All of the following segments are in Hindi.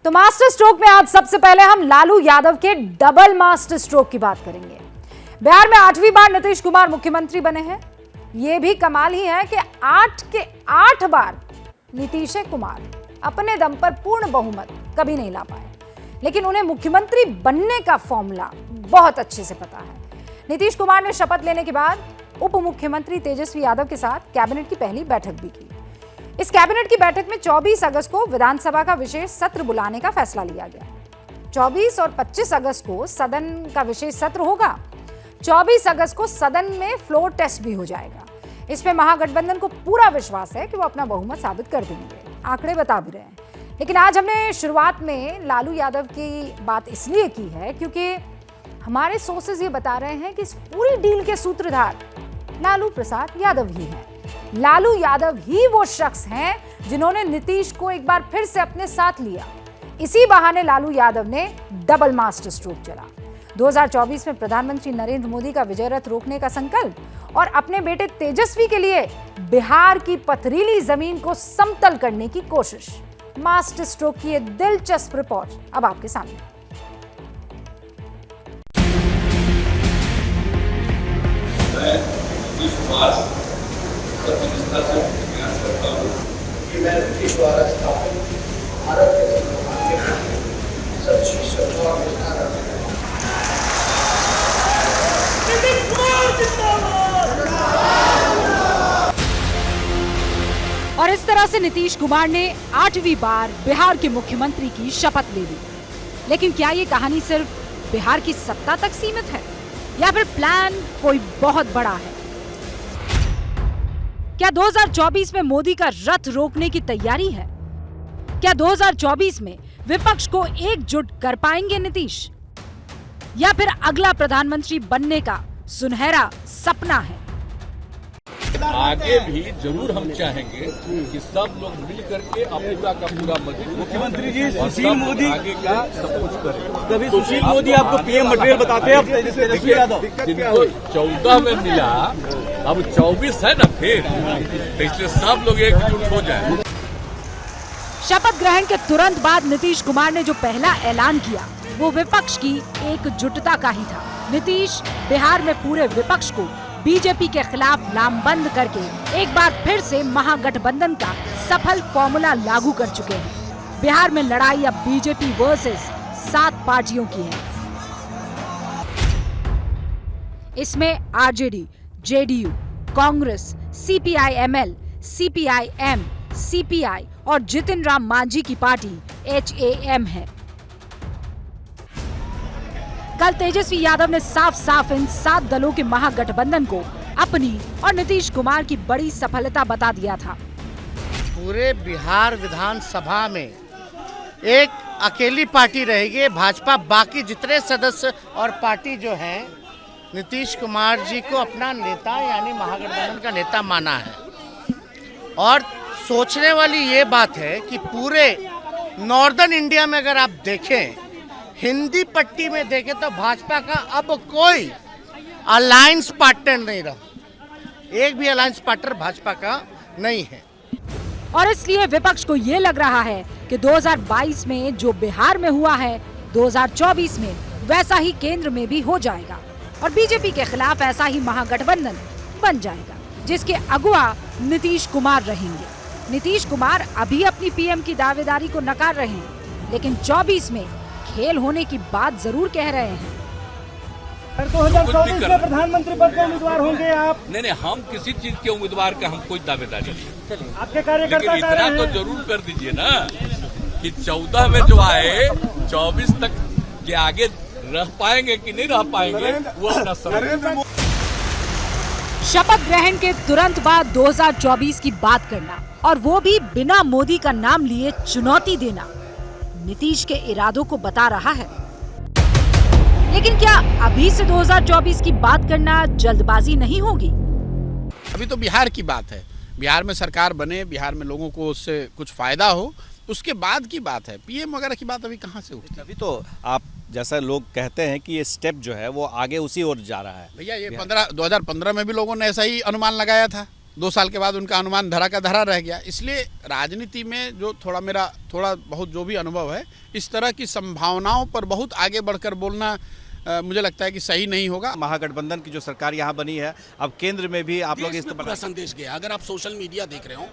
तो मास्टर स्ट्रोक में आज सबसे पहले हम लालू यादव के डबल मास्टर स्ट्रोक की बात करेंगे। बिहार में 8वीं बार नीतीश कुमार मुख्यमंत्री बने हैं। यह भी कमाल ही है कि 8 के 8 बार नीतीश कुमार अपने दम पर पूर्ण बहुमत कभी नहीं ला पाए, लेकिन उन्हें मुख्यमंत्री बनने का फॉर्मूला बहुत अच्छे से पता है। नीतीश कुमार ने शपथ लेने के बाद उप मुख्यमंत्री तेजस्वी यादव के साथ कैबिनेट की पहली बैठक भी की। इस कैबिनेट की बैठक में 24 अगस्त को विधानसभा का विशेष सत्र बुलाने का फैसला लिया गया। 24 और 25 अगस्त को सदन का विशेष सत्र होगा। 24 अगस्त को सदन में फ्लोर टेस्ट भी हो जाएगा। इसमें महागठबंधन को पूरा विश्वास है कि वो अपना बहुमत साबित कर देंगे। आंकड़े बता भी रहे हैं। लेकिन आज हमने शुरुआत में लालू यादव की बात इसलिए की है क्योंकि हमारे सोर्सेज ये बता रहे हैं कि इस पूरी डील के सूत्रधार लालू प्रसाद यादव ही हैं। लालू यादव ही वो शख्स हैं जिन्होंने नीतीश को एक बार फिर से अपने साथ लिया। इसी बहाने लालू यादव ने डबल मास्टर स्ट्रोक चला। 2024 में प्रधानमंत्री नरेंद्र मोदी का विजय रथ रोकने का संकल्प और अपने बेटे तेजस्वी के लिए बिहार की पथरीली जमीन को समतल करने की कोशिश। मास्टर स्ट्रोक की एक दिलचस्प रिपोर्ट अब आपके सामने। प्रतिनिष्ठा से प्रयास करता हूँ कि मैं नीतीश द्वारा स्थापित भारत के संविधान के प्रति सच्ची श्रद्धा और निष्ठा रखता हूं। और इस तरह से नीतीश कुमार ने 8वीं बार बिहार के मुख्यमंत्री की शपथ ले ली। लेकिन क्या ये कहानी सिर्फ बिहार की सत्ता तक सीमित है या फिर प्लान कोई बहुत बड़ा है? क्या 2024 में मोदी का रथ रोकने की तैयारी है? क्या 2024 में विपक्ष को एकजुट कर पाएंगे नीतीश, या फिर अगला प्रधानमंत्री बनने का सुनहरा सपना है? आगे भी जरूर हम चाहेंगे कि सब लोग मिल करके पूरा का पूरा मुख्यमंत्री जी सुशील मोदी आगे का सपोर्ट करें। कभी सुशील मोदी आपको पीएम मटेरियल बताते हैं, तेजस्वी यादव जिनको 14 में मिला अब 24 है ना, फिर इसलिए सब लोग एकजुट हो जाए। शपथ ग्रहण के तुरंत बाद नीतीश कुमार ने जो पहला ऐलान किया वो विपक्ष की एकजुटता का ही था। नीतीश बिहार में पूरे विपक्ष को बीजेपी के खिलाफ लामबंद करके एक बार फिर से महागठबंधन का सफल फॉर्मूला लागू कर चुके हैं। बिहार में लड़ाई अब बीजेपी वर्सेस 7 पार्टियों की है। इसमें RJD, JDU, Congress, CPI-ML, CPI-M, CPI और जितिन राम मांझी की पार्टी HAM है। कल तेजस्वी यादव ने साफ साफ इन 7 दलों के महागठबंधन को अपनी और नीतीश कुमार की बड़ी सफलता बता दिया था। पूरे बिहार विधानसभा में एक अकेली पार्टी रहेगी भाजपा। बाकी जितने सदस्य और पार्टी जो हैं नीतीश कुमार जी को अपना नेता यानी महागठबंधन का नेता माना है। और सोचने वाली ये बात है कि पूरे नॉर्दर्न इंडिया में अगर आप देखें, हिंदी पट्टी में देखें तो भाजपा का अब कोई अलायंस पार्टनर नहीं रहा। एक भी अलायंस पार्टनर भाजपा का नहीं है। और इसलिए विपक्ष को ये लग रहा है कि 2022 में जो बिहार में हुआ है 2024 में वैसा ही केंद्र में भी हो जाएगा और बीजेपी के खिलाफ ऐसा ही महागठबंधन बन जाएगा जिसके अगुवा नीतीश कुमार रहेंगे। नीतीश कुमार अभी अपनी पीएम की दावेदारी को नकार रहे हैं, लेकिन 24 में खेल होने की बात जरूर कह रहे हैं। 2024 में प्रधानमंत्री पद के उम्मीदवार होंगे आप? नहीं, हम किसी चीज के उम्मीदवार का हम कोई दावेदारी नहीं। आपके कार्यकर्ता लेकिन इतना तो जरूर कर दीजिए ना कि 14 में जो आए 24 तक के आगे रह पाएंगे कि नहीं रह पाएंगे वो अपना समय। शपथ ग्रहण के तुरंत बाद 2024 की बात करना और वो भी बिना मोदी का नाम लिए चुनौती देना नीतीश के इरादों को बता रहा है। लेकिन क्या अभी से 2024 की बात करना जल्दबाजी नहीं होगी? अभी तो बिहार की बात है। बिहार में सरकार बने, बिहार में लोगों को उससे कुछ फायदा हो, उसके बाद की बात है। पीएम वगैरह की बात अभी कहाँ से होती है? अभी तो आप जैसा लोग कहते हैं कि ये स्टेप जो है वो आगे उसी ओर जा रहा है। भैया ये 2015 में भी लोगों ने ऐसा ही अनुमान लगाया था 2 साल के बाद उनका अनुमान धरा का धरा रह गया। इसलिए राजनीति में जो थोड़ा बहुत जो भी अनुभव है, इस तरह की संभावनाओं पर बहुत आगे बढ़कर बोलना मुझे लगता है कि सही नहीं होगा। महागठबंधन की जो सरकार यहाँ बनी है, अब केंद्र में भी आप लोग इस पूरा संदेश गया। अगर आप सोशल मीडिया देख रहे हो,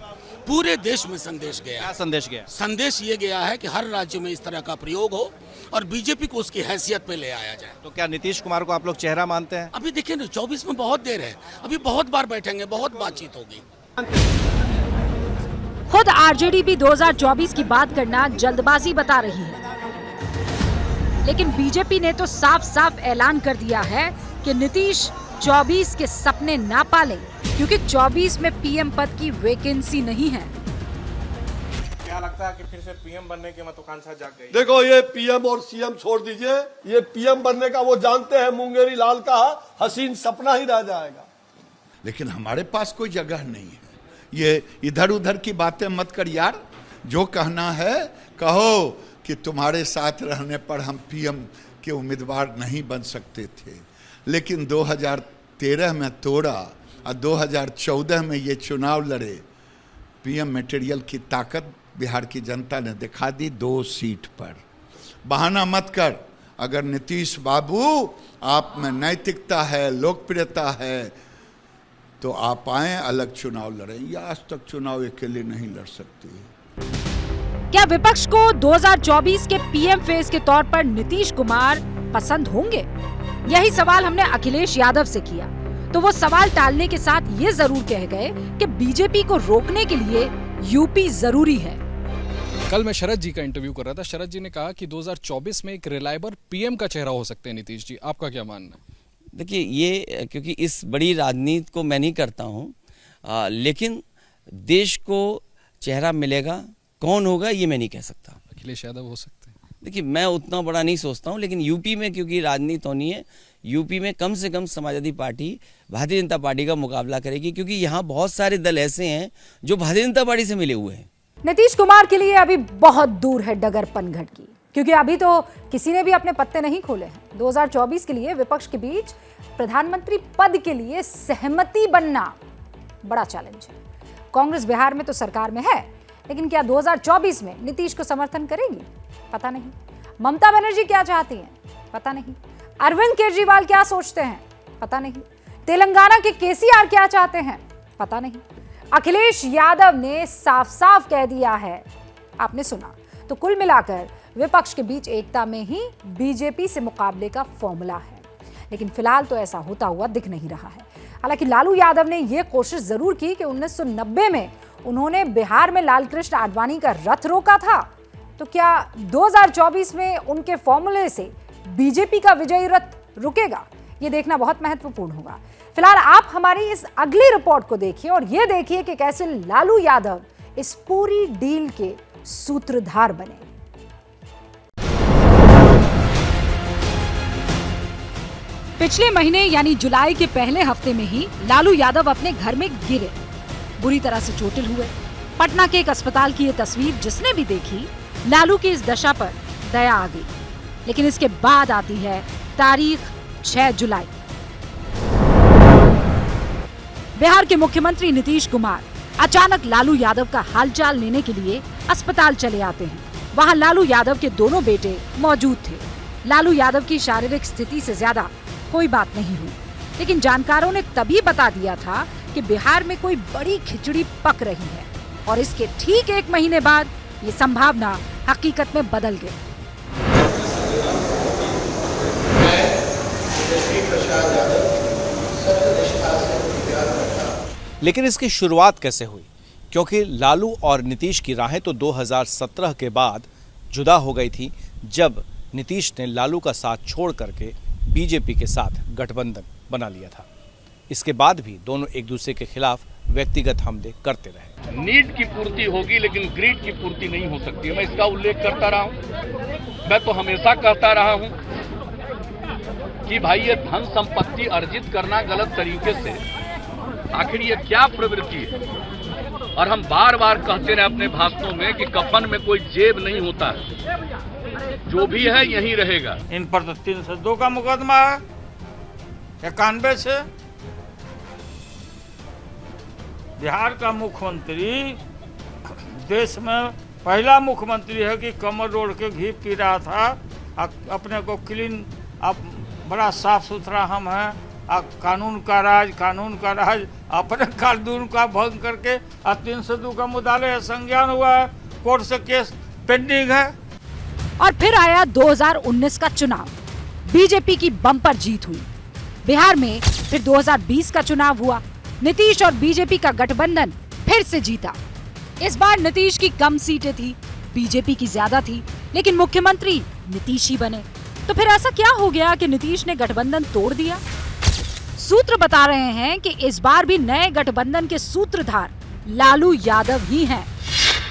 पूरे देश में संदेश गया। क्या संदेश गया? संदेश ये गया है कि हर राज्य में इस तरह का प्रयोग हो और बीजेपी को उसकी हैसियत पे ले आया जाए। तो क्या नीतीश कुमार को आप लोग चेहरा मानते हैं? अभी देखिए ना, 24 में बहुत देर है, अभी बहुत बार बैठेंगे, बहुत बातचीत होगी। खुद आरजेडी भी 2024 की बात करना जल्दबाजी बता रही है, लेकिन बीजेपी ने तो साफ साफ ऐलान कर दिया है कि नीतीश 24 के सपने ना पालें, क्योंकि 24 में पीएम पद की वैकेंसी नहीं है। क्या लगता है कि फिर से पीएम बनने की महत्वाकांक्षा जाग गई? देखो, ये पीएम और सीएम छोड़ दीजिए, ये पीएम बनने का वो जानते हैं मुंगेरी लाल का हसीन सपना ही रह जाएगा। लेकिन हमारे पास कोई जगह नहीं है। ये इधर उधर की बातें मत कर यार, जो कहना है कहो कि तुम्हारे साथ रहने पर हम पीएम के उम्मीदवार नहीं बन सकते थे, लेकिन 2013 में तोड़ा और 2014 में ये चुनाव लड़े। पीएम मटेरियल की ताकत बिहार की जनता ने दिखा दी 2 सीट पर। बहाना मत कर। अगर नीतीश बाबू आप में नैतिकता है, लोकप्रियता है, तो आप आए, अलग चुनाव लड़ें। या आज तक चुनाव अकेले नहीं लड़ सकती। क्या विपक्ष को 2024 के पीएम फेज के तौर पर नीतीश कुमार पसंद होंगे? यही सवाल हमने अखिलेश यादव से किया, तो वो सवाल टालने के साथ ये जरूर कह गए कि बीजेपी को रोकने के लिए यूपी जरूरी है। कल मैं शरद जी का इंटरव्यू कर रहा था। शरद जी ने कहा कि 2024 में एक रिलायबल पीएम का चेहरा हो सकते हैं नीतीश जी। आपका क्या मानना है? देखिए, ये क्योंकि इस बड़ी राजनीति को मैं नहीं करता हूँ, लेकिन देश को चेहरा मिलेगा, कौन होगा ये मैं नहीं कह सकता। अखिलेश यादव हो सकते हैं। देखिए, मैं उतना बड़ा नहीं सोचता हूँ, लेकिन यूपी में क्योंकि राजनीति होनी है, यूपी में कम से कम समाजवादी पार्टी भारतीय जनता पार्टी का मुकाबला करेगी, क्योंकि यहाँ बहुत सारे दल ऐसे हैं जो भारतीय जनता पार्टी से मिले हुए हैं। नीतीश कुमार के लिए अभी बहुत दूर है डगर पनघट की, क्योंकि अभी तो किसी ने भी अपने पत्ते नहीं खोले हैं। 2024 के लिए विपक्ष के बीच प्रधानमंत्री पद के लिए सहमति बनना बड़ा चैलेंज है। कांग्रेस बिहार में तो सरकार में है, लेकिन क्या 2024 में नीतीश को समर्थन करेगी? पता नहीं। ममता बनर्जी क्या चाहती हैं? पता नहीं। अरविंद केजरीवाल क्या सोचते हैं? पता नहीं। तेलंगाना के केसीआर क्या चाहते हैं? पता नहीं। अखिलेश यादव ने साफ साफ कह दिया है, आपने सुना। तो कुल मिलाकर विपक्ष के बीच एकता में ही बीजेपी से मुकाबले का फॉर्मूला है, लेकिन फिलहाल तो ऐसा होता हुआ दिख नहीं रहा है। हालांकि लालू यादव ने यह कोशिश जरूर की कि 1990 में उन्होंने बिहार में लालकृष्ण आडवाणी का रथ रोका था, तो क्या 2024 में उनके फॉर्मूले से बीजेपी का विजयी रथ रुकेगा? ये देखना बहुत महत्वपूर्ण होगा। फिलहाल आप हमारी इस अगली रिपोर्ट को देखिए और ये देखिए कि कैसे लालू यादव इस पूरी डील के सूत्रधार बने। पिछले महीने यानी जुलाई के पहले हफ्ते में ही लालू यादव अपने घर में गिरे, बुरी तरह से चोटिल हुए। पटना के एक अस्पताल की ये तस्वीर जिसने भी देखी, लालू की इस दशा पर दया आ गई। लेकिन इसके बाद आती है तारीख 6 जुलाई। बिहार के मुख्यमंत्री नीतीश कुमार अचानक लालू यादव का हालचाल लेने के लिए अस्पताल चले आते हैं। वहां लालू यादव के दोनों बेटे मौजूद थे। लालू यादव की शारीरिक स्थिति से ज्यादा कोई बात नहीं हुई, लेकिन जानकारों ने तभी बता दिया था कि बिहार में कोई बड़ी खिचड़ी पक रही है, और इसके ठीक 1 महीने बाद ये संभावना हकीकत में बदल गई। लेकिन इसकी शुरुआत कैसे हुई? क्योंकि लालू और नीतीश की राहें तो 2017 के बाद जुदा हो गई थी, जब नीतीश ने लालू का साथ छोड़ करके बीजेपी के साथ गठबंधन बना लिया था। इसके बाद भी दोनों एक दूसरे के खिलाफ व्यक्तिगत हमले करते रहे। नीड की पूर्ति होगी, लेकिन ग्रीड की पूर्ति नहीं हो सकती है। मैं इसका उल्लेख करता रहा हूं। मैं तो हमेशा कहता रहा हूं कि भाई ये धन संपत्ति अर्जित करना गलत तरीके से, आखिर ये क्या प्रवृत्ति है? और हम बार बार कहते रहे अपने भाषणों में कि कफन में कोई जेब नहीं होता है, जो भी है यही रहेगा। इन पर तो 302 का मुकदमा है, 91 से बिहार का मुख्यमंत्री देश में पहला मुख्यमंत्री है कि कमर ओढ़ के घी पी रहा था। अपने को क्लीन, अब बड़ा साफ सुथरा हम हैं। कानून का राज अपने कानून का भंग करके 302 का मुद्दालय संज्ञान हुआ है, कोर्ट से केस पेंडिंग है। और फिर आया 2019 का चुनाव, बीजेपी की बम्पर जीत हुई। बिहार में फिर 2020 का चुनाव हुआ, नीतीश और बीजेपी का गठबंधन फिर से जीता। इस बार नीतीश की कम सीटें थी, बीजेपी की ज्यादा थी, लेकिन मुख्यमंत्री नीतीश ही बने। तो फिर ऐसा क्या हो गया कि नीतीश ने गठबंधन तोड़ दिया? सूत्र बता रहे हैं कि इस बार भी नए गठबंधन के सूत्रधार लालू यादव ही हैं।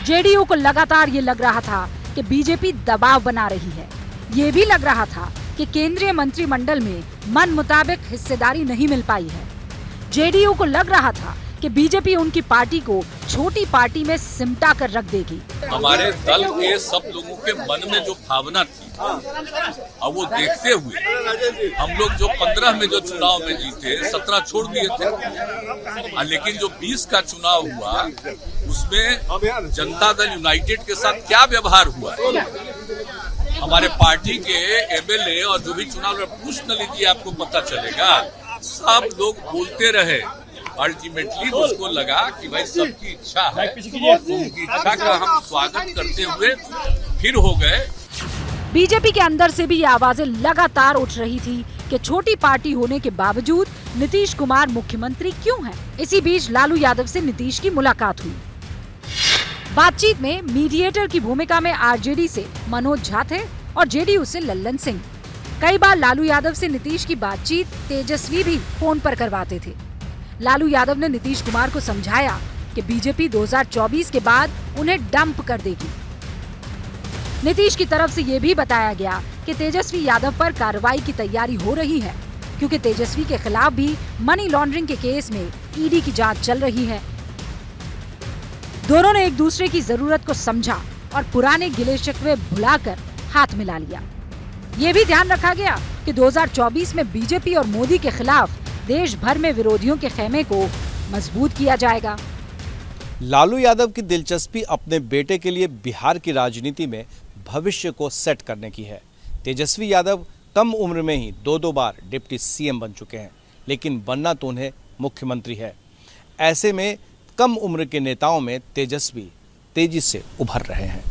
जेडीयू को लगातार ये लग रहा था कि बीजेपी दबाव बना रही है। ये भी लग रहा था कि केंद्रीय मंत्रिमंडल में मन मुताबिक हिस्सेदारी नहीं मिल पाई है। जेडीयू को लग रहा था कि बीजेपी उनकी पार्टी को छोटी पार्टी में सिमटा कर रख देगी। हमारे दल के सब लोगों के मन में जो भावना थी, अब वो देखते हुए हम लोग जो 15 में जो चुनाव में जीते, 17 छोड़ दिए थे, लेकिन जो 20 का चुनाव हुआ उसमें जनता दल यूनाइटेड के साथ क्या व्यवहार हुआ, हमारे पार्टी के एमएलए और जो भी चुनाव में पूछ न लीजिए, आपको पता चलेगा। सब लोग बोलते रहे, अल्टीमेटली उसको लगा कि भाई सबकी इच्छा है, उनकी इच्छा का हम स्वागत करते हुए फिर हो गए। बीजेपी के अंदर से भी ये आवाजें लगातार उठ रही थी कि छोटी पार्टी होने के बावजूद नीतीश कुमार मुख्यमंत्री क्यों हैं? इसी बीच लालू यादव से नीतीश की मुलाकात हुई। बातचीत में मीडिएटर की भूमिका में आरजेडी से मनोज झा थे और जेडीयू से लल्लन सिंह। कई बार लालू यादव से नीतीश की बातचीत तेजस्वी भी फोन पर करवाते थे। लालू यादव ने नीतीश कुमार को समझाया कि बीजेपी 2024 के बाद उन्हें डंप कर देगी। नीतीश की तरफ से ये भी बताया गया कि तेजस्वी यादव पर कार्रवाई की तैयारी हो रही है, क्योंकि तेजस्वी के खिलाफ भी मनी लॉन्ड्रिंग के केस में ईडी की जांच चल रही है। दोनों ने एक दूसरे की जरूरत को समझा और पुराने गिले शिकवे भुलाकर हाथ मिला लिया। ये भी ध्यान रखा गया कि 2024 में बीजेपी और मोदी के खिलाफ देश भर में विरोधियों के खेमे को मजबूत किया जाएगा। लालू यादव की दिलचस्पी अपने बेटे के लिए बिहार की राजनीति में भविष्य को सेट करने की है। तेजस्वी यादव कम उम्र में ही 2 बार डिप्टी सीएम बन चुके हैं, लेकिन बनना तो उन्हें मुख्यमंत्री है। ऐसे में कम उम्र के नेताओं में तेजस्वी तेजी से उभर रहे हैं।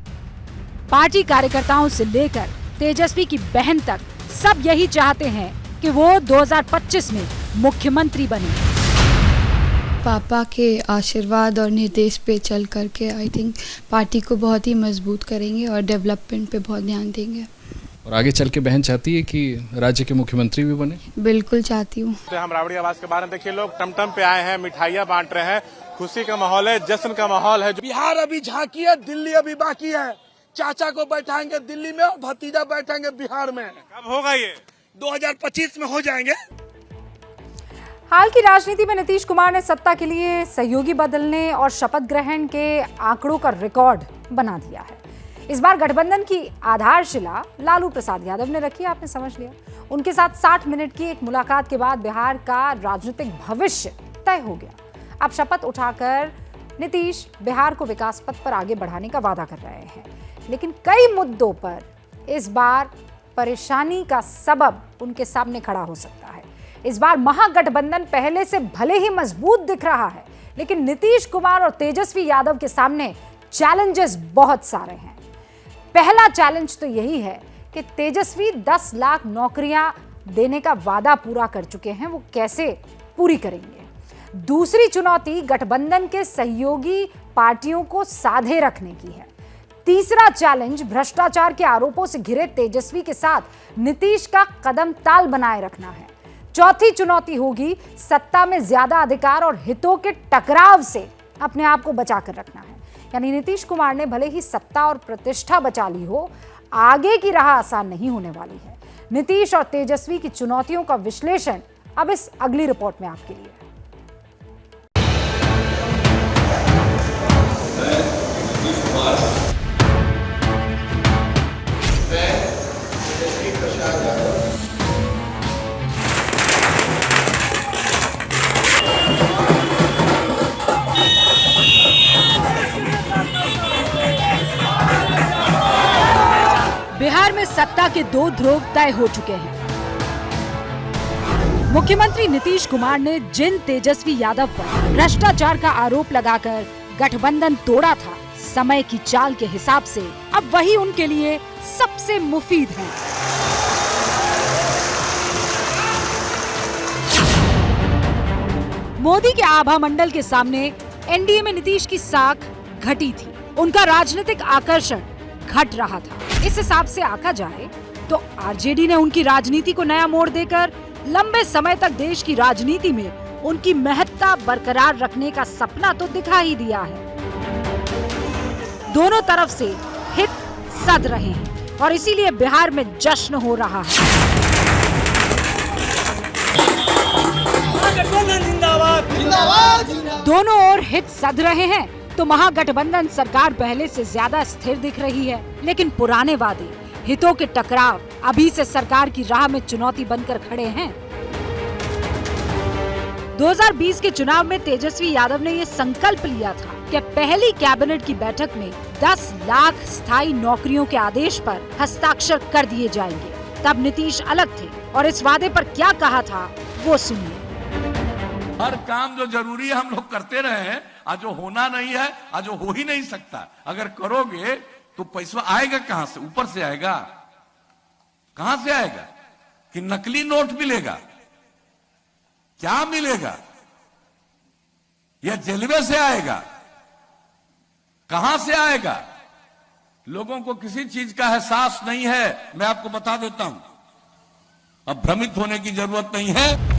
पार्टी कार्यकर्ताओं से लेकर तेजस्वी की बहन तक सब यही चाहते हैं कि वो 2025 में मुख्यमंत्री बने। पापा के आशीर्वाद और निर्देश पे चल करके आई थिंक पार्टी को बहुत ही मजबूत करेंगे और डेवलपमेंट पे बहुत ध्यान देंगे। और आगे चल के बहन चाहती है कि राज्य के मुख्यमंत्री भी बने? बिल्कुल चाहती हूँ। हम राबड़ी आवाज के बारे में देखिए, लोग टमटम पे आए हैं, मिठाइयाँ बांट रहे हैं, खुशी का माहौल है, जश्न का माहौल है। बिहार अभी झांकी है, दिल्ली अभी बाकी है। चाचा को बैठाएंगे दिल्ली में और भतीजा बैठाएंगे बिहार में। कब होगा ये? 2025 में हो जाएंगे। हाल की राजनीति में नीतीश कुमार ने सत्ता के लिए सहयोगी बदलने और शपथ ग्रहण के आंकड़ों का रिकॉर्ड बना दिया है। इस बार गठबंधन की आधारशिला लालू प्रसाद यादव ने रखी, आपने समझ लिया। उनके साथ 60 मिनट की एक मुलाकात के बाद बिहार का राजनीतिक भविष्य तय हो गया। अब शपथ उठाकर नीतीश बिहार को विकास पथ पर आगे बढ़ाने का वादा कर रहे हैं, लेकिन कई मुद्दों पर इस बार परेशानी का सबब उनके सामने खड़ा हो सकता है। इस बार महागठबंधन पहले से भले ही मजबूत दिख रहा है, लेकिन नीतीश कुमार और तेजस्वी यादव के सामने चैलेंजेस बहुत सारे हैं। पहला चैलेंज तो यही है कि तेजस्वी 10 लाख नौकरियां देने का वादा पूरा कर चुके हैं, वो कैसे पूरी करेंगे। दूसरी चुनौती गठबंधन के सहयोगी पार्टियों को साधे रखने की है। तीसरा चैलेंज भ्रष्टाचार के आरोपों से घिरे तेजस्वी के साथ नीतीश का कदम ताल बनाए रखना है। चौथी चुनौती होगी सत्ता में ज्यादा अधिकार और हितों के टकराव से अपने आप को बचाकर रखना है। यानी नीतीश कुमार ने भले ही सत्ता और प्रतिष्ठा बचा ली हो, आगे की राह आसान नहीं होने वाली है। नीतीश और तेजस्वी की चुनौतियों का विश्लेषण अब इस अगली रिपोर्ट में आपके लिए। सत्ता के दो ध्रुव तय हो चुके हैं। मुख्यमंत्री नीतीश कुमार ने जिन तेजस्वी यादव पर भ्रष्टाचार का आरोप लगाकर गठबंधन तोड़ा था, समय की चाल के हिसाब से अब वही उनके लिए सबसे मुफीद है। मोदी के आभा मंडल के सामने एनडीए में नीतीश की साख घटी थी, उनका राजनीतिक आकर्षण घट रहा था। इस हिसाब से आका जाए तो आरजेडी ने उनकी राजनीति को नया मोड़ देकर लंबे समय तक देश की राजनीति में उनकी महत्ता बरकरार रखने का सपना तो दिखा ही दिया है। दोनों तरफ से हित सध रहे हैं और इसीलिए बिहार में जश्न हो रहा है। दोनों ओर हित सध रहे हैं तो महागठबंधन सरकार पहले से ज्यादा स्थिर दिख रही है, लेकिन पुराने वादे, हितों के टकराव अभी से सरकार की राह में चुनौती बनकर खड़े हैं। 2020 के चुनाव में तेजस्वी यादव ने ये संकल्प लिया था कि पहली कैबिनेट की बैठक में 10 लाख स्थायी नौकरियों के आदेश पर हस्ताक्षर कर दिए जाएंगे। तब नीतीश अलग थे और इस वादे पर क्या कहा था वो सुनिए। हर काम जो जरूरी है हम लोग करते रहे हैं, आज जो होना नहीं है, आज जो हो ही नहीं सकता। अगर करोगे तो पैसा आएगा कहां से? ऊपर से आएगा? कहां से आएगा? कि नकली नोट मिलेगा? क्या मिलेगा? या जलवे से आएगा? कहां से आएगा? लोगों को किसी चीज का एहसास नहीं है, मैं आपको बता देता हूं। अब भ्रमित होने की जरूरत नहीं है।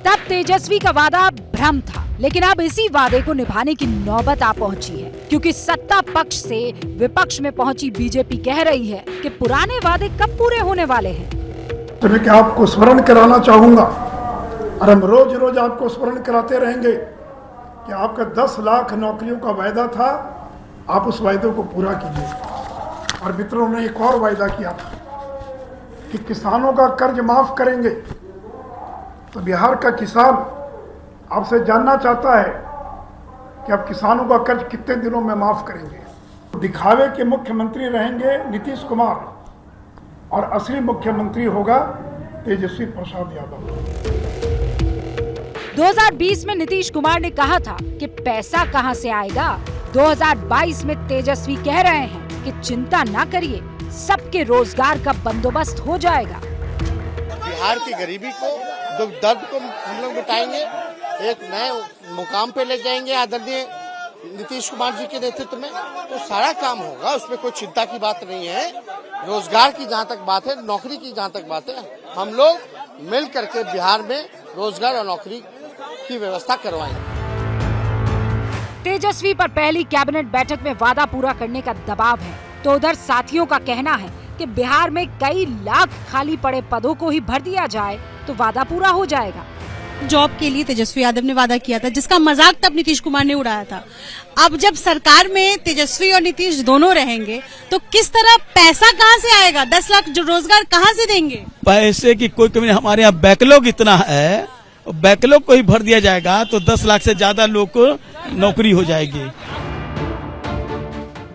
तब तेजस्वी का वादा भ्रम था, लेकिन अब इसी वादे को निभाने की नौबत आ पहुंची है, क्योंकि सत्ता पक्ष से विपक्ष में पहुंची बीजेपी कह रही है कि पुराने वादे कब पूरे होने वाले हैं। तो मैं आपको स्मरण कराना चाहूंगा और हम रोज रोज आपको स्मरण कराते रहेंगे कि आपका 10 लाख नौकरियों का वायदा था, आप उस वायदे को पूरा कीजिए। और मित्रों ने एक और वायदा किया था कि किसानों का कर्ज माफ करेंगे। तो बिहार का किसान आपसे जानना चाहता है कि आप किसानों का कर्ज कितने दिनों में माफ करेंगे। दिखावे के मुख्यमंत्री रहेंगे नीतीश कुमार और असली मुख्यमंत्री होगा तेजस्वी प्रसाद यादव। 2020 में नीतीश कुमार ने कहा था कि पैसा कहां से आएगा। 2022 में तेजस्वी कह रहे हैं कि चिंता ना करिए, सबके रोजगार का बंदोबस्त हो जाएगा। बिहार की गरीबी को, दुख दर्द को हम लोग मिटाएंगे, एक नए मुकाम पे ले जाएंगे आदरणीय नीतीश कुमार जी के नेतृत्व में। तो सारा काम होगा, उसमें कोई चिंता की बात नहीं है। रोजगार की जहाँ तक बात है, नौकरी की जहाँ तक बात है, हम लोग मिल करके बिहार में रोजगार और नौकरी की व्यवस्था करवाएंगे। तेजस्वी पर पहली कैबिनेट बैठक में वादा पूरा करने का दबाव है, तो उधर साथियों का कहना है कि बिहार में कई लाख खाली पड़े पदों को ही भर दिया जाए तो वादा पूरा हो जाएगा। जॉब के लिए तेजस्वी यादव ने वादा किया था, जिसका मजाक तब नीतीश कुमार ने उड़ाया था। अब जब सरकार में तेजस्वी और नीतीश दोनों रहेंगे तो किस तरह पैसा कहां से आएगा? 10 लाख जो रोजगार कहां से देंगे? पैसे की कोई कमी नहीं। हमारे यहाँ बैकलॉग इतना है, बैकलॉग को ही भर दिया जाएगा तो 10 लाख से ज्यादा लोग को नौकरी हो जाएगी।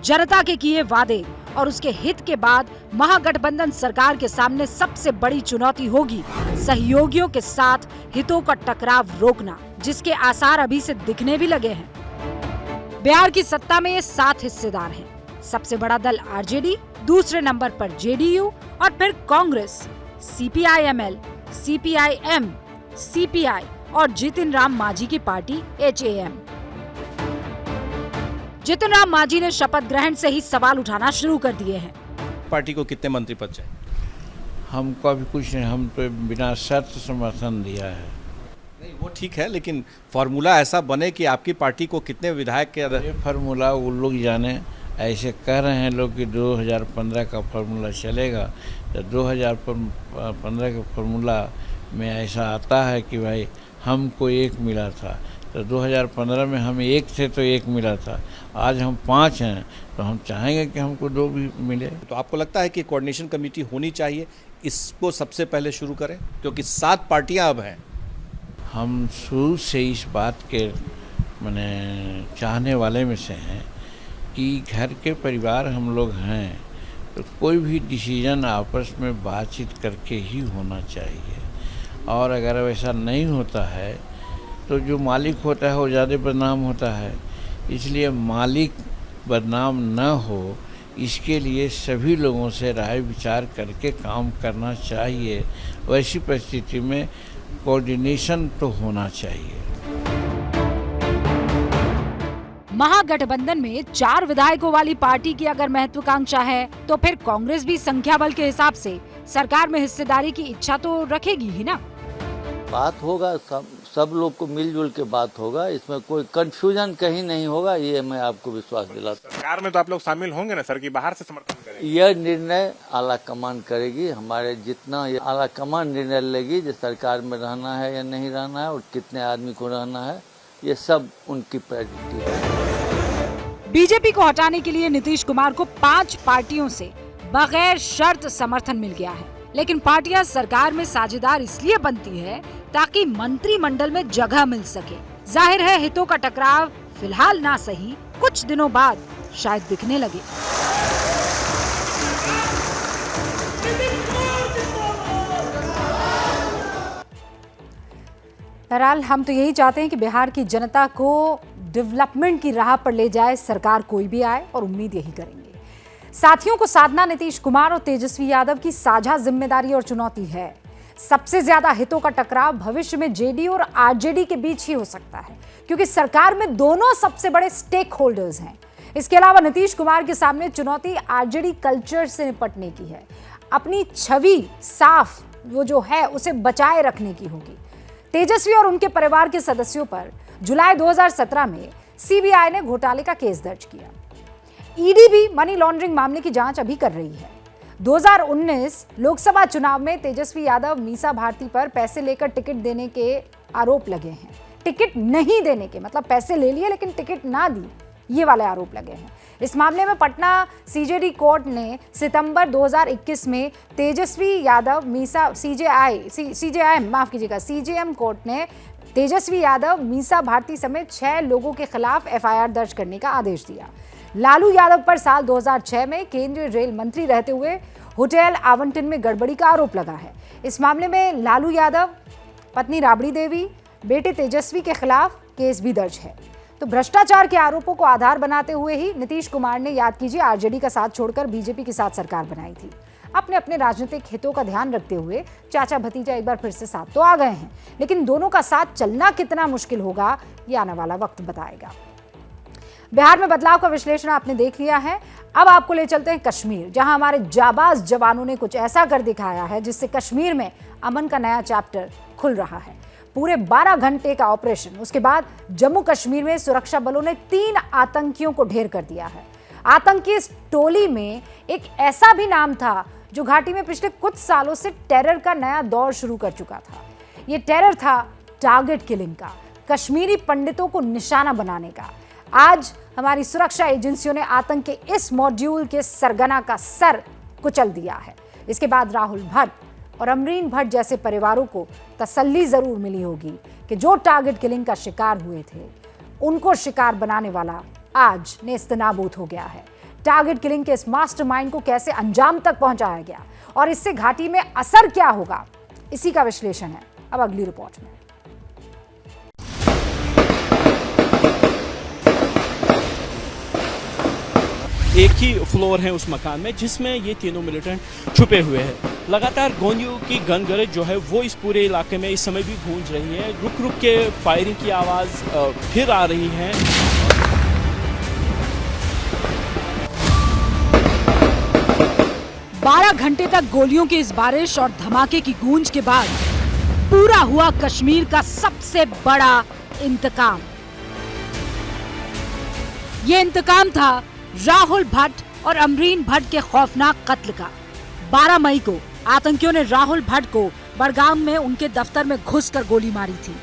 जनता के किए वादे और उसके हित के बाद महागठबंधन सरकार के सामने सबसे बड़ी चुनौती होगी सहयोगियों के साथ हितों का टकराव रोकना, जिसके आसार अभी से दिखने भी लगे हैं। बिहार की सत्ता में ये 7 हिस्सेदार हैं। सबसे बड़ा दल आरजेडी, दूसरे नंबर पर जेडीयू और फिर कांग्रेस, सीपीआईएमएल, सीपीआईएम, सीपीआई और जितिन राम मांझी की पार्टी एचएएम। जितिन राम मांझी ने शपथ ग्रहण से ही सवाल उठाना शुरू कर दिए हैं। पार्टी को कितने मंत्री पद चाहिए? हमको अभी कुछ नहीं, हम तो बिना शर्त समर्थन दिया है। नहीं वो ठीक है, लेकिन फार्मूला ऐसा बने कि आपकी पार्टी को कितने विधायक के ये फार्मूला वो लोग जाने। ऐसे कह रहे हैं लोग कि 2015 का फार्मूला चलेगा, तो 2015 के फार्मूला में ऐसा आता है कि भाई हमको 1 मिला था, तो 2015 में हम 1 थे तो 1 मिला था, आज हम 5 हैं तो हम चाहेंगे कि हमको 2 भी मिले। तो आपको लगता है कि कोऑर्डिनेशन कमेटी होनी चाहिए, इसको सबसे पहले शुरू करें, क्योंकि 7 पार्टियां अब हैं। हम शुरू से इस बात के माने चाहने वाले में से हैं कि घर के परिवार हम लोग हैं, तो कोई भी डिसीजन आपस में बातचीत करके ही होना चाहिए, और अगर वैसा नहीं होता है तो जो मालिक होता है वो ज़्यादा बदनाम होता है। इसलिए मालिक बदनाम न हो, इसके लिए सभी लोगों से राय विचार करके काम करना चाहिए। वैसी परिस्थिति में कोऑर्डिनेशन तो होना चाहिए। महागठबंधन में 4 विधायकों वाली पार्टी की अगर महत्वाकांक्षा है तो फिर कांग्रेस भी संख्या बल के हिसाब से सरकार में हिस्सेदारी की इच्छा तो रखेगी ही ना। बात होगा, सब लोग को मिलजुल के बात होगा, इसमें कोई कंफ्यूजन कहीं नहीं होगा, ये मैं आपको विश्वास दिलाता हूं। सरकार में तो आप लोग शामिल होंगे ना सर, कि बाहर से समर्थन करेंगे? यह निर्णय आला कमान करेगी। हमारे जितना आला कमान निर्णय लेगी जो सरकार में रहना है या नहीं रहना है और कितने आदमी को रहना है, ये सब उनकी प्रायोरिटी है। बीजेपी को हटाने के लिए नीतीश कुमार को 5 पार्टियों से बगैर शर्त समर्थन मिल गया है, लेकिन पार्टियां सरकार में साझेदार इसलिए बनती है ताकि मंत्रिमंडल में जगह मिल सके। जाहिर है हितों का टकराव फिलहाल ना सही, कुछ दिनों बाद शायद दिखने लगे। बहरहाल हम तो यही चाहते हैं कि बिहार की जनता को डेवलपमेंट की राह पर ले जाए सरकार कोई भी आए, और उम्मीद यही करेंगे। साथियों को साधना नीतीश कुमार और तेजस्वी यादव की साझा जिम्मेदारी और चुनौती है। सबसे ज्यादा हितों का टकराव भविष्य में जेडी और आरजेडी के बीच ही हो सकता है, क्योंकि सरकार में दोनों सबसे बड़े स्टेक होल्डर्स हैं। इसके अलावा नीतीश कुमार के सामने चुनौती आरजेडी कल्चर से निपटने की है। अपनी छवि साफ वो जो है उसे बचाए रखने की होगी। तेजस्वी और उनके परिवार के सदस्यों पर जुलाई 2017 में सीबीआई ने घोटाले का केस दर्ज किया। ईडी भी मनी लॉन्ड्रिंग मामले की जांच अभी कर रही है। 2019 लोकसभा चुनाव में तेजस्वी यादव मीसा भारती पर पैसे लेकर टिकट देने के आरोप लगे हैं। टिकट नहीं देने के मतलब पैसे ले लिए लेकिन टिकट ना दी, ये वाले आरोप लगे हैं। इस मामले में पटना सीजेडी कोर्ट ने सितंबर 2021 में तेजस्वी यादव सीजेएम कोर्ट ने तेजस्वी यादव मीसा भारती समेत 6 लोगों के खिलाफ एफआईआर दर्ज करने का आदेश दिया। लालू यादव पर साल 2006 में केंद्रीय रेल मंत्री रहते हुए होटल आवंटन में गड़बड़ी का आरोप लगा है। इस मामले में लालू यादव, पत्नी राबड़ी देवी, बेटे तेजस्वी के खिलाफ केस भी दर्ज है। तो भ्रष्टाचार के आरोपों को आधार बनाते हुए ही नीतीश कुमार ने, याद कीजिए, आरजेडी का साथ छोड़कर बीजेपी के साथ सरकार बनाई थी। अपने अपने राजनीतिक हितों का ध्यान रखते हुए चाचा भतीजा एक बार फिर से साथ तो आ गए हैं, लेकिन दोनों का साथ चलना कितना मुश्किल होगा ये आने वाला वक्त बताएगा। बिहार में बदलाव का विश्लेषण आपने देख लिया है। अब आपको ले चलते हैं कश्मीर, जहां हमारे जाबाज जवानों ने कुछ ऐसा कर दिखाया है जिससे कश्मीर में अमन का नया चैप्टर खुल रहा है। पूरे 12 घंटे का ऑपरेशन, उसके बाद जम्मू कश्मीर में सुरक्षा बलों ने 3 आतंकियों को ढेर कर दिया है। आतंकी इस टोली में एक ऐसा भी नाम था जो घाटी में पिछले कुछ सालों से टेरर का नया दौर शुरू कर चुका था। ये टेरर था टारगेट किलिंग का, कश्मीरी पंडितों को निशाना बनाने का। आज हमारी सुरक्षा एजेंसियों ने आतंक के इस मॉड्यूल के सरगना का सर कुचल दिया है। इसके बाद राहुल भट्ट और अमरीन भट्ट जैसे परिवारों को तसल्ली जरूर मिली होगी कि जो टारगेट किलिंग का शिकार हुए थे उनको शिकार बनाने वाला आज नेस्तनाबूद हो गया है। टारगेट किलिंग के इस मास्टरमाइंड को कैसे अंजाम तक पहुंचाया गया और इससे घाटी में असर क्या होगा, इसी का विश्लेषण है अब अगली रिपोर्ट में। एक ही फ्लोर है उस मकान में जिसमें ये तीनों मिलिटेंट छुपे हुए हैं। लगातार गोलियों की गनगरज जो है वो इस पूरे इलाके में इस समय भी गूंज रही है। रुक रुक के फायरिंग की आवाज फिर आ रही है। 12 घंटे तक गोलियों की इस बारिश और धमाके की गूंज के बाद पूरा हुआ कश्मीर का सबसे बड़ा इंतकाम। ये इंतकाम था राहुल भट्ट और अमरीन भट्ट के खौफनाक कत्ल का। 12 मई को आतंकियों ने राहुल भट्ट को बड़गाम में उनके दफ्तर में घुसकर गोली मारी थी।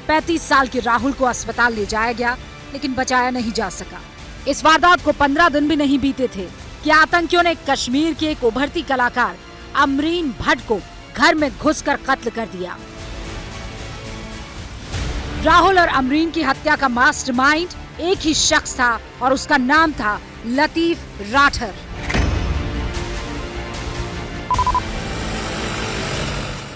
35 साल के राहुल को अस्पताल ले जाया गया लेकिन बचाया नहीं जा सका। इस वारदात को 15 दिन भी नहीं बीते थे कि आतंकियों ने कश्मीर के एक उभरती कलाकार अमरीन भट्ट को घर में घुसकर कत्ल कर दिया। राहुल और अमरीन की हत्या का मास्टरमाइंड एक ही शख्स था और उसका नाम था लतीफ राठर।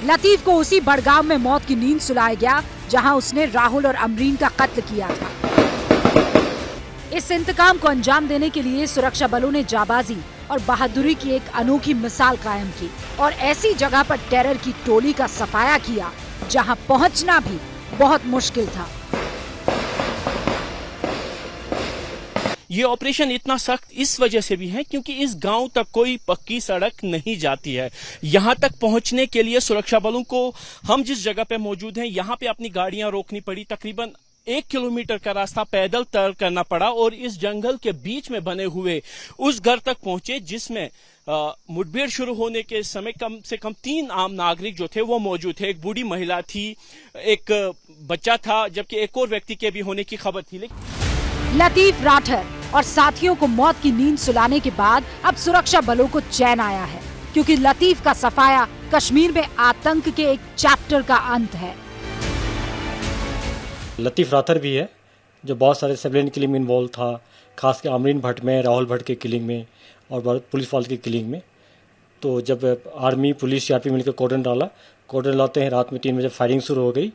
लतीफ को उसी बड़गांव में मौत की नींद सुलाया गया जहां उसने राहुल और अमरीन का कत्ल किया था। इस इंतकाम को अंजाम देने के लिए सुरक्षा बलों ने जाबाजी और बहादुरी की एक अनोखी मिसाल कायम की और ऐसी जगह पर टेरर की टोली का सफाया किया जहां पहुंचना भी बहुत मुश्किल था। ये ऑपरेशन इतना सख्त इस वजह से भी है क्योंकि इस गांव तक कोई पक्की सड़क नहीं जाती है। यहां तक पहुंचने के लिए सुरक्षा बलों को हम जिस जगह पे मौजूद हैं यहां पे अपनी गाड़ियां रोकनी पड़ी। तकरीबन 1 किलोमीटर का रास्ता पैदल तय करना पड़ा और इस जंगल के बीच में बने हुए उस घर तक पहुंचे जिसमें मुठभेड़ शुरू होने के समय कम से कम 3 आम नागरिक जो थे वो मौजूद थे। एक बूढ़ी महिला थी, एक बच्चा था, जबकि एक और व्यक्ति के भी होने की खबर थी। लतीफ राठर और साथियों को मौत की नींद सुलाने के बाद अब सुरक्षा बलों को चैन आया है क्योंकि लतीफ का सफाया कश्मीर में आतंक के एक चैप्टर का अंत है। लतीफ राठर भी है जो बहुत सारे सिविलियन किलिंग में इन्वॉल्व था, खासकर अमरीन भट्ट में, राहुल भट्ट के किलिंग में और पुलिस वाले की किलिंग में। तो जब आर्मी पुलिस सीआरपी मिलकर कॉर्डन डालते हैं, रात में 3 बजे फायरिंग शुरू हो गई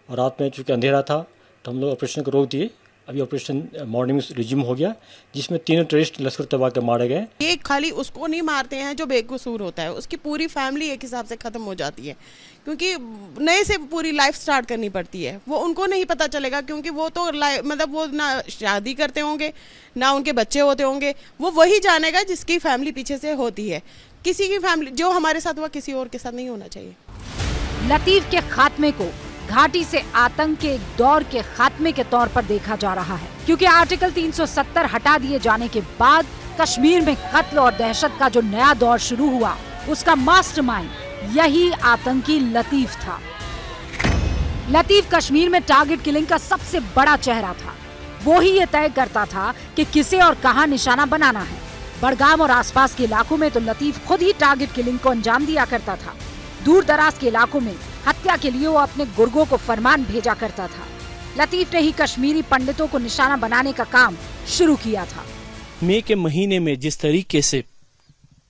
और रात में चूँकि अंधेरा था तो हम लोग ऑपरेशन को रोक दिए। अभी ऑपरेशन मॉर्निंग में रिज्यूम हो गया जिसमें 3 टेररिस्ट लश्कर तैयबा के मारे गए। ये खाली उसको नहीं मारते हैं जो बेकसूर होता है, उसकी पूरी फैमिली एक हिसाब से खत्म हो जाती है क्योंकि नए से पूरी लाइफ स्टार्ट करनी पड़ती है। वो उनको नहीं पता चलेगा क्योंकि वो तो मतलब वो ना शादी करते होंगे ना उनके बच्चे होते होंगे, वो वही जानेगा जिसकी फैमिली पीछे से होती है। किसी की फैमिली जो हमारे साथ हुआ किसी और के साथ नहीं होना चाहिए। लतीफ के खात्मे को घाटी से आतंक के एक दौर के खात्मे के तौर पर देखा जा रहा है क्योंकि आर्टिकल 370 हटा दिए जाने के बाद कश्मीर में कत्ल और दहशत का जो नया दौर शुरू हुआ उसका मास्टरमाइंड यही आतंकी लतीफ था। लतीफ कश्मीर में टारगेट किलिंग का सबसे बड़ा चेहरा था। वो ही ये तय करता था कि किसे और कहां निशाना बनाना है। बड़गाम और आसपास के इलाकों में तो लतीफ खुद ही टारगेट किलिंग को अंजाम दिया करता था। दूर दराज के इलाकों में हत्या के लिए वो अपने गुर्गों को फरमान भेजा करता था। लतीफ ने ही कश्मीरी पंडितों को निशाना बनाने का काम शुरू किया था। मई के महीने में जिस तरीके से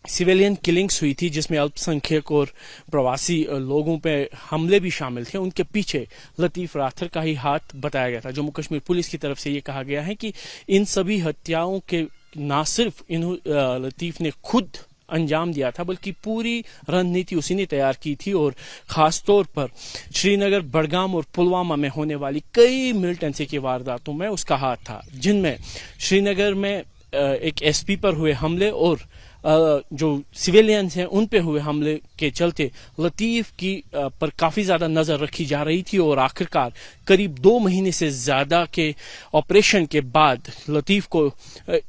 सिविलियन किलिंग्स हुई थी जिसमें अल्पसंख्यक और प्रवासी लोगों पे हमले भी शामिल थे, उनके पीछे लतीफ राठर का ही हाथ बताया गया था। जम्मू कश्मीर पुलिस की तरफ से ये कहा गया है कि इन सभी हत्याओं के न सिर्फ लतीफ ने खुद अंजाम दिया था बल्कि पूरी रणनीति उसी ने तैयार की थी और खास तौर पर श्रीनगर, बड़गाम और पुलवामा में होने वाली कई मिलिटेंसी की वारदातों में उसका हाथ था, जिनमें श्रीनगर में एक एसपी पर हुए हमले और जो सिविलियंस हैं उन पे हुए हमले के चलते लतीफ की पर काफी ज्यादा नजर रखी जा रही थी और आखिरकार करीब 2 महीने से ज्यादा के ऑपरेशन के बाद लतीफ को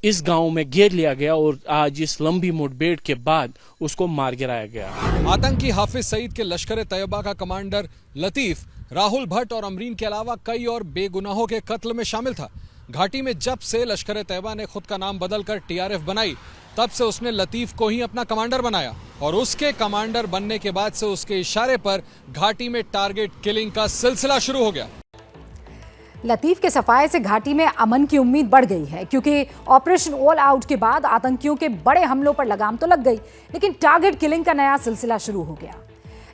इस गांव में घेर लिया गया और आज इस लंबी मुठभेड़ के बाद उसको मार गिराया गया। आतंकी हाफिज सईद के लश्कर तैयबा का कमांडर लतीफ राहुल भट्ट और अमरीन के अलावा कई और बेगुनाहों के कत्ल में शामिल था। घाटी में जब से लश्कर तैयबा ने खुद का नाम बदलकर टीआरएफ बनाई तब से उसने लतीफ को ही अपना कमांडर बनाया और उसके कमांडर बनने के बाद से उसके इशारे पर घाटी में टारगेट किलिंग का सिलसिला शुरू हो गया। लतीफ के सफाये से घाटी में अमन की उम्मीद बढ़ गई है क्योंकि ऑपरेशन ऑल आउट के बाद आतंकियों के बड़े हमलों पर लगाम तो लग गई, लेकिन टारगेट किलिंग का नया सिलसिला शुरू हो गया।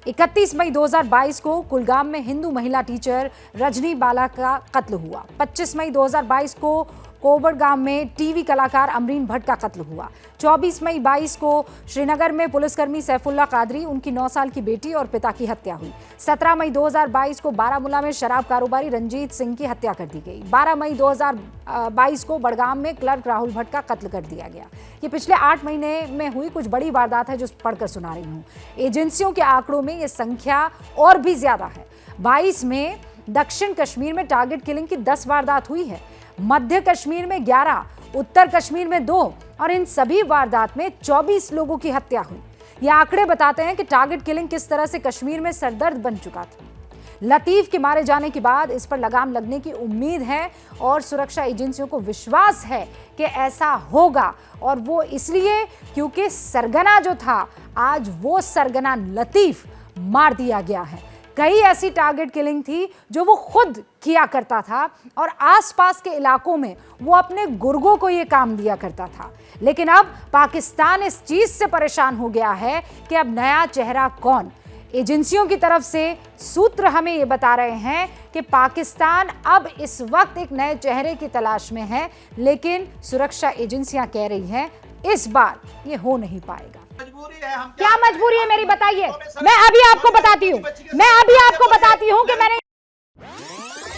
31 मई 2022 को कुलगाम में हिंदू महिला टीचर रजनी बाला का कत्ल हुआ। 25 मई 2022 को कोबरगाम में टीवी कलाकार अमरीन भट्ट का कत्ल हुआ। 24 मई 22 को श्रीनगर में पुलिसकर्मी सैफुल्ला कादरी, उनकी 9 साल की बेटी और पिता की हत्या हुई। 17 मई 2022 को बारामूला में शराब कारोबारी रंजीत सिंह की हत्या कर दी गई। 12 मई 2022 को बड़गाम में क्लर्क राहुल भट्ट का कत्ल कर दिया गया। ये पिछले 8 महीने में हुई कुछ बड़ी वारदात है जो पढ़कर सुना रही हूँ। एजेंसियों के आंकड़ों में ये संख्या और भी ज्यादा है। 22 में दक्षिण कश्मीर में टारगेट किलिंग की 10 वारदात हुई है, मध्य कश्मीर में 11, उत्तर कश्मीर में 2 और इन सभी वारदात में 24 लोगों की हत्या हुई। ये आंकड़े बताते हैं कि टारगेट किलिंग किस तरह से कश्मीर में सरदर्द बन चुका था। लतीफ के मारे जाने के बाद इस पर लगाम लगने की उम्मीद है और सुरक्षा एजेंसियों को विश्वास है कि ऐसा होगा, और वो इसलिए क्योंकि सरगना जो था आज वो सरगना लतीफ मार दिया गया है। कई ऐसी टारगेट किलिंग थी जो वो खुद किया करता था और आसपास के इलाकों में वो अपने गुर्गों को ये काम दिया करता था। लेकिन अब पाकिस्तान इस चीज से परेशान हो गया है कि अब नया चेहरा कौन। एजेंसियों की तरफ से सूत्र हमें ये बता रहे हैं कि पाकिस्तान अब इस वक्त एक नए चेहरे की तलाश में है, लेकिन सुरक्षा एजेंसियां कह रही हैं इस बार ये हो नहीं पाएगा। क्या मजबूरी है मेरी, बताइए। मैं अभी आपको बताती हूँ कि मैंने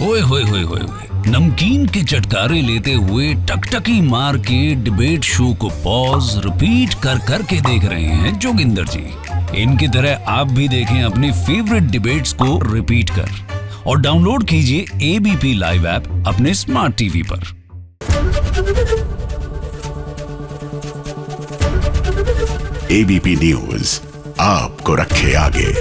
ओए होए होए होए नमकीन के चटकारे लेते हुए टकटकी मार के डिबेट शो को पॉज रिपीट कर करके देख रहे हैं जोगिंदर जी। इनकी तरह आप भी देखें अपनी फेवरेट डिबेट्स को रिपीट कर और डाउनलोड कीजिए एबीपी लाइव ऐप अपने स्मार्ट टीवी पर। एबीपी न्यूज आपको रखे आगे।